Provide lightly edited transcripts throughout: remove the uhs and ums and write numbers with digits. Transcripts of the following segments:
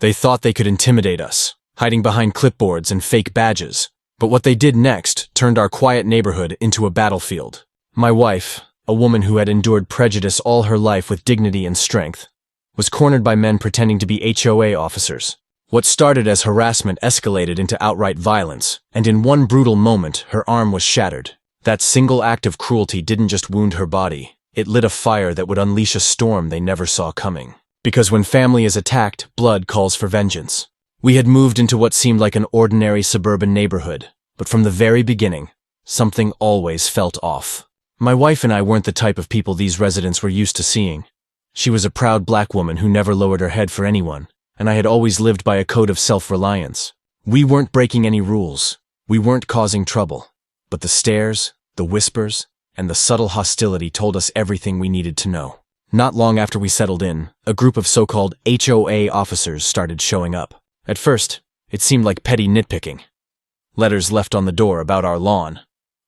They thought they could intimidate us, hiding behind clipboards and fake badges. But what they did next turned our quiet neighborhood into a battlefield. My wife, a woman who had endured prejudice all her life with dignity and strength, was cornered by men pretending to be HOA officers. What started as harassment escalated into outright violence, and in one brutal moment, her arm was shattered. That single act of cruelty didn't just wound her body, it lit a fire that would unleash a storm they never saw coming. Because when family is attacked, blood calls for vengeance. We had moved into what seemed like an ordinary suburban neighborhood, but from the very beginning, something always felt off. My wife and I weren't the type of people these residents were used to seeing. She was a proud black woman who never lowered her head for anyone, and I had always lived by a code of self-reliance. We weren't breaking any rules. We weren't causing trouble. But the stares, the whispers, and the subtle hostility told us everything we needed to know. Not long after we settled in, a group of so-called HOA officers started showing up. At first, it seemed like petty nitpicking. Letters left on the door about our lawn,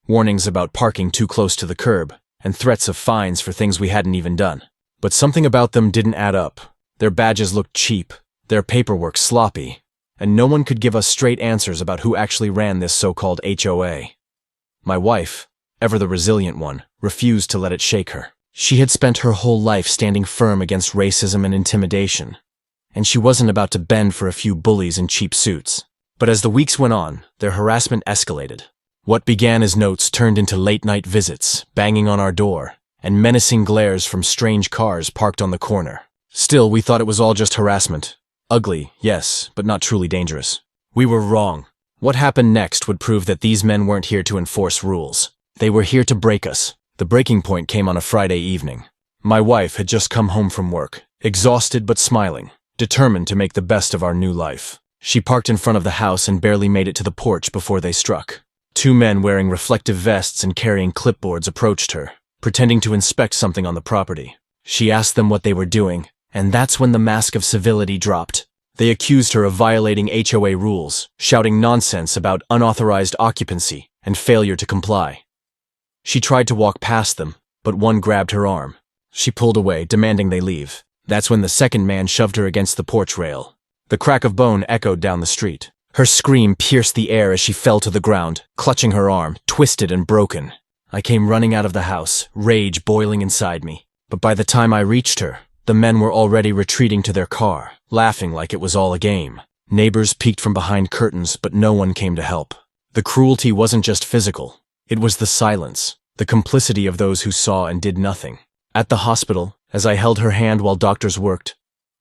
warnings about parking too close to the curb, and threats of fines for things we hadn't even done. But something about them didn't add up. Their badges looked cheap, their paperwork sloppy, and no one could give us straight answers about who actually ran this so-called HOA. My wife, ever the resilient one, refused to let it shake her. She had spent her whole life standing firm against racism and intimidation, and she wasn't about to bend for a few bullies in cheap suits. But as the weeks went on, their harassment escalated. What began as notes turned into late-night visits, banging on our door, and menacing glares from strange cars parked on the corner. Still, we thought it was all just harassment. Ugly, yes, but not truly dangerous. We were wrong. What happened next would prove that these men weren't here to enforce rules. They were here to break us. The breaking point came on a Friday evening. My wife had just come home from work, exhausted but smiling, determined to make the best of our new life. She parked in front of the house and barely made it to the porch before they struck. Two men wearing reflective vests and carrying clipboards approached her, pretending to inspect something on the property. She asked them what they were doing, and that's when the mask of civility dropped. They accused her of violating HOA rules, shouting nonsense about unauthorized occupancy and failure to comply. She tried to walk past them, but one grabbed her arm. She pulled away, demanding they leave. That's when the second man shoved her against the porch rail. The crack of bone echoed down the street. Her scream pierced the air as she fell to the ground, clutching her arm, twisted and broken. I came running out of the house, rage boiling inside me. But by the time I reached her, the men were already retreating to their car, laughing like it was all a game. Neighbors peeked from behind curtains, but no one came to help. The cruelty wasn't just physical. It was the silence, the complicity of those who saw and did nothing. At the hospital, as I held her hand while doctors worked,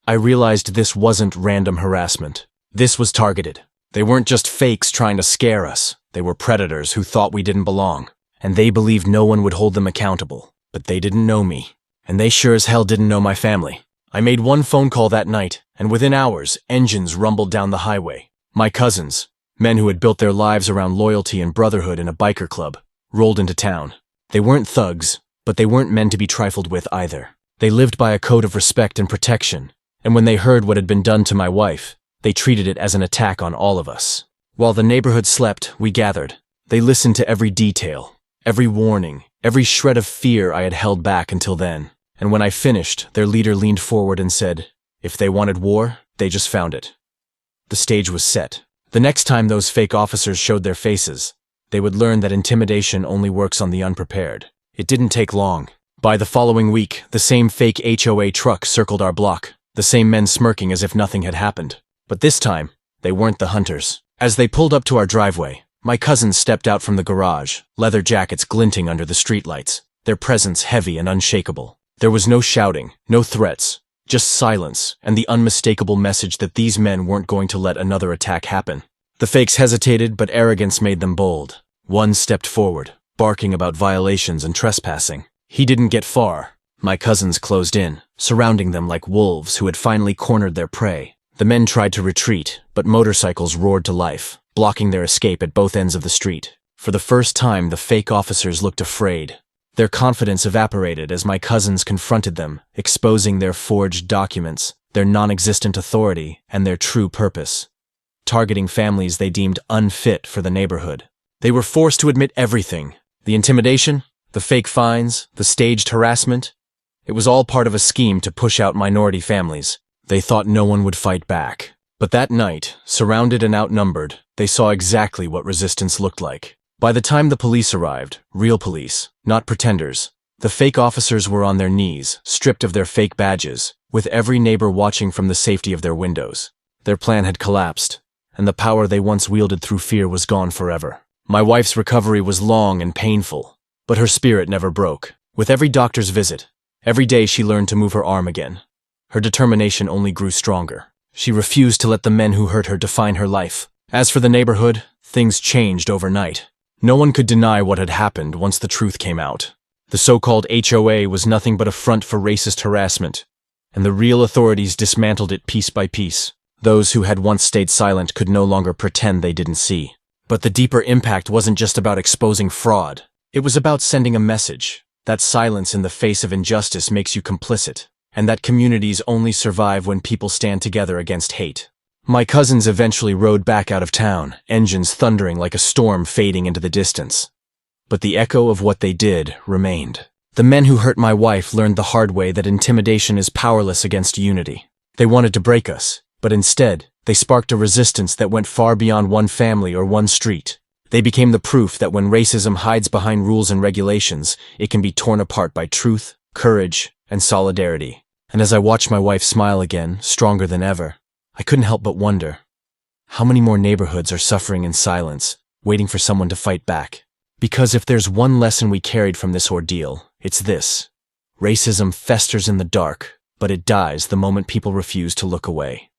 I realized this wasn't random harassment. This was targeted. They weren't just fakes trying to scare us. They were predators who thought we didn't belong. And they believed no one would hold them accountable. But they didn't know me. And they sure as hell didn't know my family. I made one phone call that night, and within hours, engines rumbled down the highway. My cousins, men who had built their lives around loyalty and brotherhood in a biker club, rolled into town. They weren't thugs, but they weren't men to be trifled with either. They lived by a code of respect and protection, and when they heard what had been done to my wife, they treated it as an attack on all of us. While the neighborhood slept, we gathered. They listened to every detail, every warning, every shred of fear I had held back until then. And when I finished, their leader leaned forward and said, if they wanted war, they just found it. The stage was set. The next time those fake officers showed their faces, they would learn that intimidation only works on the unprepared. It didn't take long. By the following week, the same fake HOA truck circled our block, the same men smirking as if nothing had happened. But this time, they weren't the hunters. As they pulled up to our driveway, my cousins stepped out from the garage, leather jackets glinting under the streetlights, their presence heavy and unshakable. There was no shouting, no threats, just silence and the unmistakable message that these men weren't going to let another attack happen. The fakes hesitated, but arrogance made them bold. One stepped forward, barking about violations and trespassing. He didn't get far. My cousins closed in, surrounding them like wolves who had finally cornered their prey. The men tried to retreat, but motorcycles roared to life, blocking their escape at both ends of the street. For the first time, the fake officers looked afraid. Their confidence evaporated as my cousins confronted them, exposing their forged documents, their non-existent authority, and their true purpose. Targeting families they deemed unfit for the neighborhood. They were forced to admit everything. The intimidation, the fake fines, the staged harassment. It was all part of a scheme to push out minority families. They thought no one would fight back. But that night, surrounded and outnumbered, they saw exactly what resistance looked like. By the time the police arrived, real police, not pretenders, the fake officers were on their knees, stripped of their fake badges, with every neighbor watching from the safety of their windows. Their plan had collapsed, and the power they once wielded through fear was gone forever. My wife's recovery was long and painful, but her spirit never broke. With every doctor's visit, every day she learned to move her arm again. Her determination only grew stronger. She refused to let the men who hurt her define her life. As for the neighborhood, things changed overnight. No one could deny what had happened once the truth came out. The so-called HOA was nothing but a front for racist harassment, and the real authorities dismantled it piece by piece. Those who had once stayed silent could no longer pretend they didn't see. But the deeper impact wasn't just about exposing fraud. It was about sending a message that silence in the face of injustice makes you complicit, and that communities only survive when people stand together against hate. My cousins eventually rode back out of town, engines thundering like a storm fading into the distance. But the echo of what they did remained. The men who hurt my wife learned the hard way that intimidation is powerless against unity. They wanted to break us, but instead, they sparked a resistance that went far beyond one family or one street. They became the proof that when racism hides behind rules and regulations, it can be torn apart by truth, courage, and solidarity. And as I watched my wife smile again, stronger than ever, I couldn't help but wonder, how many more neighborhoods are suffering in silence, waiting for someone to fight back? Because if there's one lesson we carried from this ordeal, it's this. Racism festers in the dark, but it dies the moment people refuse to look away.